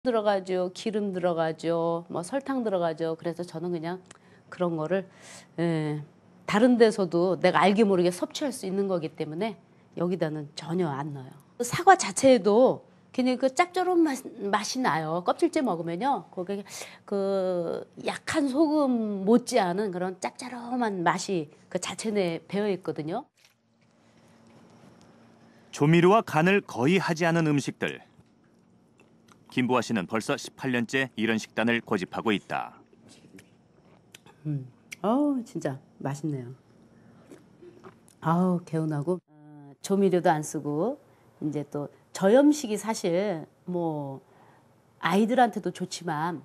들어가죠. 기름 들어가죠. 뭐 설탕 들어가죠. 그래서 저는 그냥 그런 거를 다른 데서도 내가 알게 모르게 섭취할 수 있는 거기 때문에 여기다는 전혀 안 넣어요. 사과 자체에도 그냥 그 짭조름 맛이 나요. 껍질째 먹으면요. 거기에 그 약한 소금 못지않은 그런 짭조름한 맛이 그 자체 내에 배어 있거든요. 조미료와 간을 거의 하지 않은 음식들. 김보아 씨는 벌써 18년째 이런 식단을 고집하고 있다. 진짜 맛있네요. 개운하고 조미료도 안 쓰고 이제 또 저염식이 사실 뭐 아이들한테도 좋지만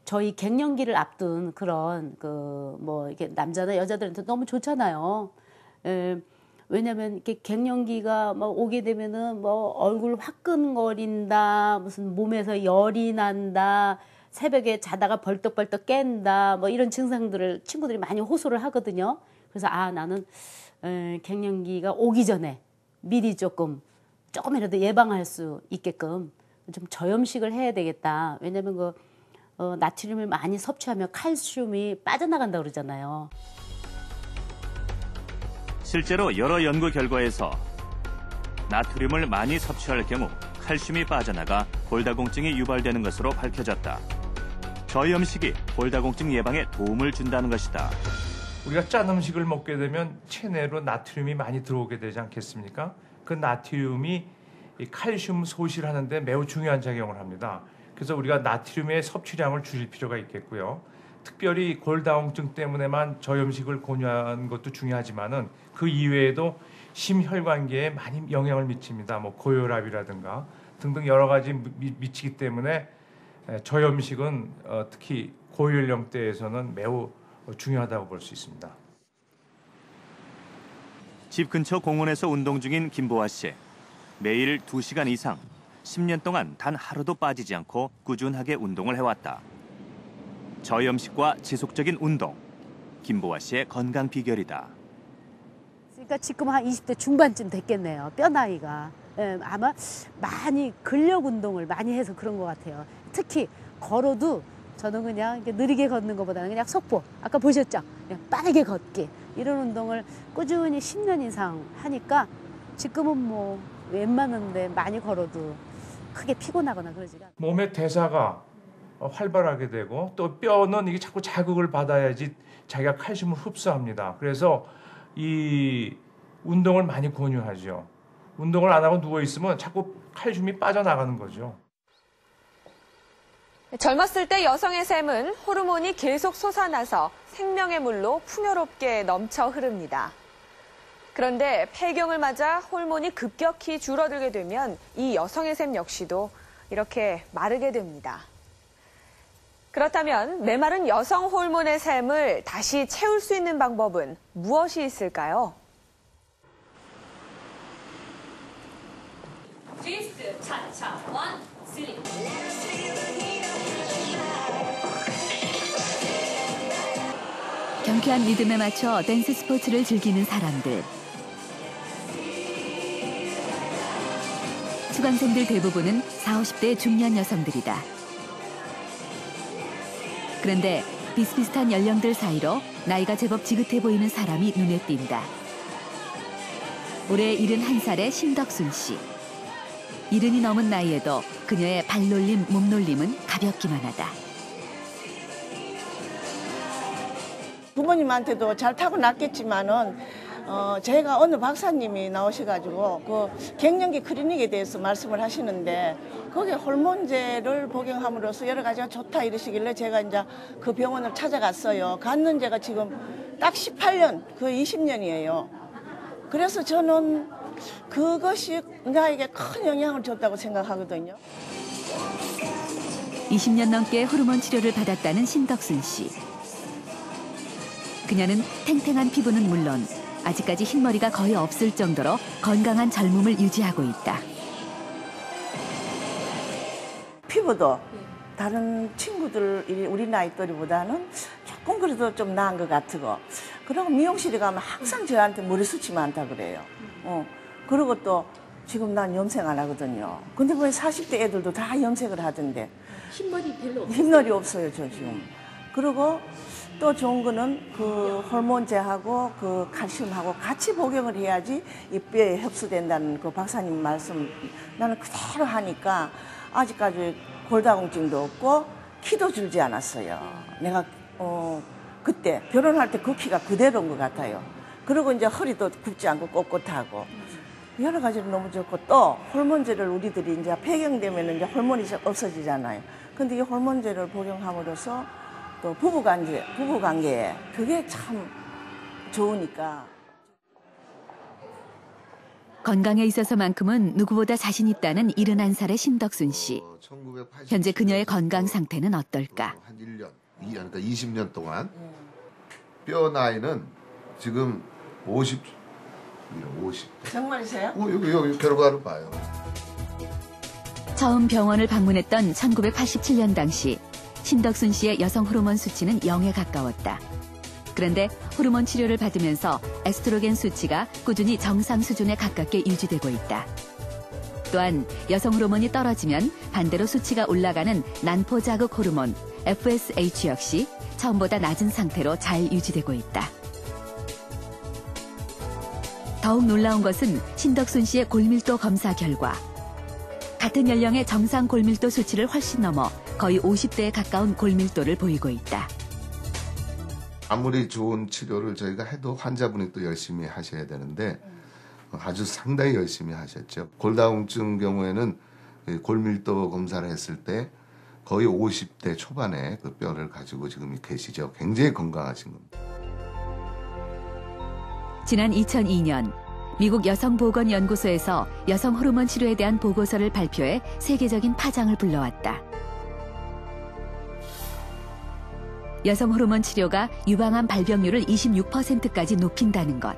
저희 갱년기를 앞둔 그런 그 뭐 이게 남자나 여자들한테 너무 좋잖아요. 왜냐면 이렇게 갱년기가 막 오게 되면은 뭐 얼굴 화끈거린다, 무슨 몸에서 열이 난다, 새벽에 자다가 벌떡벌떡 깬다, 뭐 이런 증상들을 친구들이 많이 호소를 하거든요. 그래서 나는 갱년기가 오기 전에 미리 조금이라도 예방할 수 있게끔 좀 저염식을 해야 되겠다. 왜냐면 나트륨을 많이 섭취하면 칼슘이 빠져나간다고 그러잖아요. 실제로 여러 연구 결과에서 나트륨을 많이 섭취할 경우 칼슘이 빠져나가 골다공증이 유발되는 것으로 밝혀졌다. 저염식이 골다공증 예방에 도움을 준다는 것이다. 우리가 짠 음식을 먹게 되면 체내로 나트륨이 많이 들어오게 되지 않겠습니까? 그 나트륨이 이 칼슘 소실을 하는데 매우 중요한 작용을 합니다. 그래서 우리가 나트륨의 섭취량을 줄일 필요가 있겠고요. 특별히 골다공증 때문에만 저염식을 권유하는 것도 중요하지만은 그 이외에도 심혈관계에 많이 영향을 미칩니다. 뭐 고혈압이라든가 등등 여러 가지 미치기 때문에 저염식은 특히 고연령대에서는 매우 중요하다고 볼 수 있습니다. 집 근처 공원에서 운동 중인 김보아 씨. 매일 2시간 이상 10년 동안 단 하루도 빠지지 않고 꾸준하게 운동을 해왔다. 저염식과 지속적인 운동, 김보아 씨의 건강 비결이다. 그러니까 지금 한 20대 중반쯤 됐겠네요. 뼈 나이가. 아마 많이 근력 운동을 많이 해서 그런 것 같아요. 특히 걸어도 저는 그냥 이렇게 느리게 걷는 것보다는 그냥 속보. 아까 보셨죠? 그냥 빠르게 걷기. 이런 운동을 꾸준히 10년 이상 하니까 지금은 뭐 웬만한데 많이 걸어도 크게 피곤하거나 그러지가 않아요. 몸의 대사가 활발하게 되고 또 뼈는 이게 자꾸 자극을 받아야지 자기가 칼슘을 흡수합니다. 그래서 이 운동을 많이 권유하죠. 운동을 안 하고 누워 있으면 자꾸 칼슘이 빠져나가는 거죠. 젊었을 때 여성의 샘은 호르몬이 계속 솟아나서 생명의 물로 풍요롭게 넘쳐 흐릅니다. 그런데 폐경을 맞아 호르몬이 급격히 줄어들게 되면 이 여성의 샘 역시도 이렇게 마르게 됩니다. 그렇다면 메마른 여성 호르몬의 샘을 다시 채울 수 있는 방법은 무엇이 있을까요? 트위스트 차차 원 슬립. 경쾌한 리듬에 맞춰 댄스 스포츠를 즐기는 사람들. 수강생들 대부분은 40, 50대 중년 여성들이다. 그런데 비슷비슷한 연령들 사이로 나이가 제법 지긋해 보이는 사람이 눈에 띈다. 올해 71살의 신덕순 씨. 70이 넘은 나이에도 그녀의 발놀림, 몸놀림은 가볍기만 하다. 부모님한테도 잘 타고났겠지만은 제가 어느 박사님이 나오셔가지고 그 갱년기 클리닉에 대해서 말씀을 하시는데 거기에 호르몬제를 복용함으로써 여러 가지가 좋다 이러시길래 제가 이제 그 병원을 찾아갔어요. 갔는 제가 지금 딱 18년, 거의 20년이에요. 그래서 저는 그것이 나에게 큰 영향을 줬다고 생각하거든요. 20년 넘게 호르몬 치료를 받았다는 신덕순 씨. 그녀는 탱탱한 피부는 물론 아직까지 흰머리가 거의 없을 정도로 건강한 젊음을 유지하고 있다. 피부도 다른 친구들, 우리 나이 또래보다는 조금 그래도 좀 나은 것 같고, 그리고 미용실에 가면 항상 저한테 머리숱이 많다 그래요. 그리고 또 지금 난 염색 안 하거든요. 근데 왜 40대 애들도 다 염색을 하던데. 흰머리 별로 없어요. 흰머리 없어요, 저 지금. 그리고 또 좋은 거는 그 호르몬제하고 그 칼슘하고 같이 복용을 해야지 이 뼈에 흡수된다는 그 박사님 말씀 나는 그대로 하니까 아직까지 골다공증도 없고 키도 줄지 않았어요. 내가 그때 결혼할 때 그 키가 그대로인 것 같아요. 그리고 이제 허리도 굽지 않고 꼿꼿하고 여러 가지로 너무 좋고 또 호르몬제를 우리들이 이제 폐경되면 이제 호르몬이 없어지잖아요. 근데 이 호르몬제를 복용함으로써 또 부부관계에 그게 참 좋으니까. 건강에 있어서만큼은 누구보다 자신 있다는 71살의 신덕순 씨. 현재 그녀의 건강 상태는 어떨까? 한 1년, 그러니까 20년 동안 뼈 나이는 지금 50. 정말이세요? 여기 결과를 봐요. 처음 병원을 방문했던 1987년 당시 신덕순 씨의 여성 호르몬 수치는 0에 가까웠다. 그런데 호르몬 치료를 받으면서 에스트로겐 수치가 꾸준히 정상 수준에 가깝게 유지되고 있다. 또한 여성 호르몬이 떨어지면 반대로 수치가 올라가는 난포 자극 호르몬 FSH 역시 처음보다 낮은 상태로 잘 유지되고 있다. 더욱 놀라운 것은 신덕순 씨의 골밀도 검사 결과 같은 연령의 정상 골밀도 수치를 훨씬 넘어 거의 50대에 가까운 골밀도를 보이고 있다. 아무리 좋은 치료를 저희가 해도 환자분이 또 열심히 하셔야 되는데 아주 상당히 열심히 하셨죠. 골다공증 경우에는 골밀도 검사를 했을 때 거의 50대 초반에 그 뼈를 가지고 지금 계시죠. 굉장히 건강하신 겁니다. 지난 2002년 미국 여성보건연구소에서 여성 호르몬 치료에 대한 보고서를 발표해 세계적인 파장을 불러왔다. 여성 호르몬 치료가 유방암 발병률을 26%까지 높인다는 것.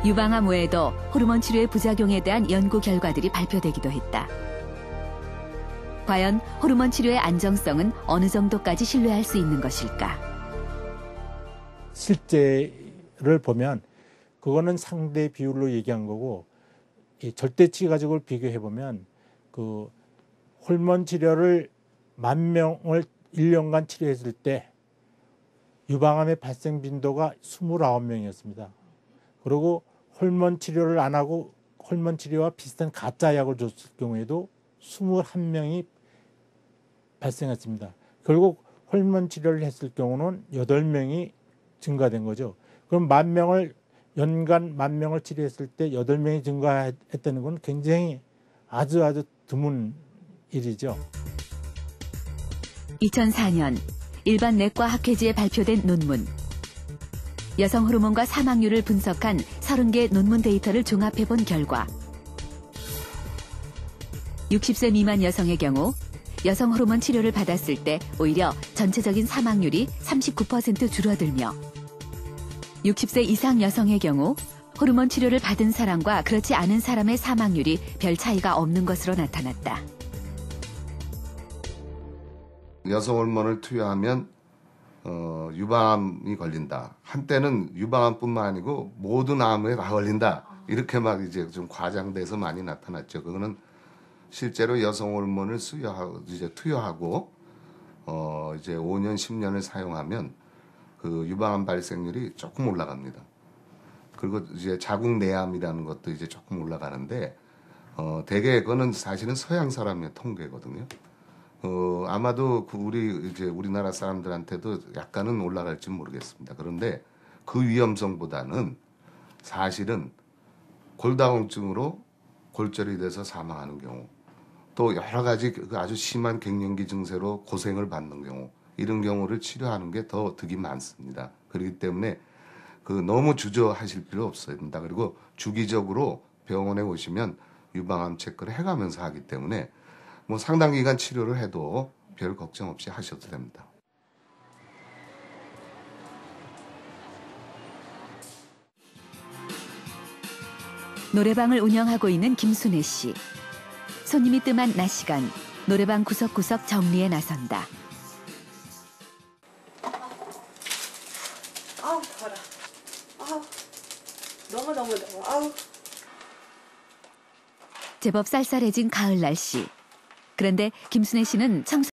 유방암 외에도 호르몬 치료의 부작용에 대한 연구 결과들이 발표되기도 했다. 과연 호르몬 치료의 안정성은 어느 정도까지 신뢰할 수 있는 것일까? 실제를 보면 그거는 상대 비율로 얘기한 거고 이 절대치 가지고 비교해 보면 그 호르몬 치료를 10,000명을 1년간 치료했을 때 유방암의 발생 빈도가 29명이었습니다. 그리고 호르몬 치료를 안 하고 호르몬 치료와 비슷한 가짜 약을 줬을 경우에도 21명이 발생했습니다. 결국 호르몬 치료를 했을 경우는 8명이 증가된 거죠. 그럼 10,000명을 연간 10,000명을 치료했을 때 8명이 증가했다는 건 굉장히 아주 드문 일이죠. 2004년 일반 내과 학회지에 발표된 논문. 여성 호르몬과 사망률을 분석한 30개의 논문 데이터를 종합해 본 결과 60세 미만 여성의 경우 여성 호르몬 치료를 받았을 때 오히려 전체적인 사망률이 39% 줄어들며 60세 이상 여성의 경우 호르몬 치료를 받은 사람과 그렇지 않은 사람의 사망률이 별 차이가 없는 것으로 나타났다. 여성 호르몬을 투여하면 유방암이 걸린다. 한때는 유방암뿐만 아니고 모든 암에 다 걸린다. 이렇게 막 이제 좀 과장돼서 많이 나타났죠. 그거는 실제로 여성 호르몬을 투여하고 이제 5년, 10년을 사용하면 그 유방암 발생률이 조금 올라갑니다. 그리고 이제 자궁 내암이라는 것도 이제 조금 올라가는데 대개 그거는 사실은 서양 사람의 통계거든요. 아마도 우리나라 사람들한테도 약간은 올라갈지 모르겠습니다. 그런데 그 위험성보다는 사실은 골다공증으로 골절이 돼서 사망하는 경우, 또 여러 가지 아주 심한 갱년기 증세로 고생을 받는 경우, 이런 경우를 치료하는 게 더 득이 많습니다. 그렇기 때문에 너무 주저하실 필요 없습니다. 그리고 주기적으로 병원에 오시면 유방암 체크를 해가면서 하기 때문에 뭐 상당 기간 치료를 해도 별 걱정 없이 하셔도 됩니다. 노래방을 운영하고 있는 김순애 씨. 손님이 뜸한 낮 시간 노래방 구석구석 정리에 나선다. 아우 더라. 아우 너무 더워. 아우 제법 쌀쌀해진 가을 날씨. 그런데 김순애 씨는 청소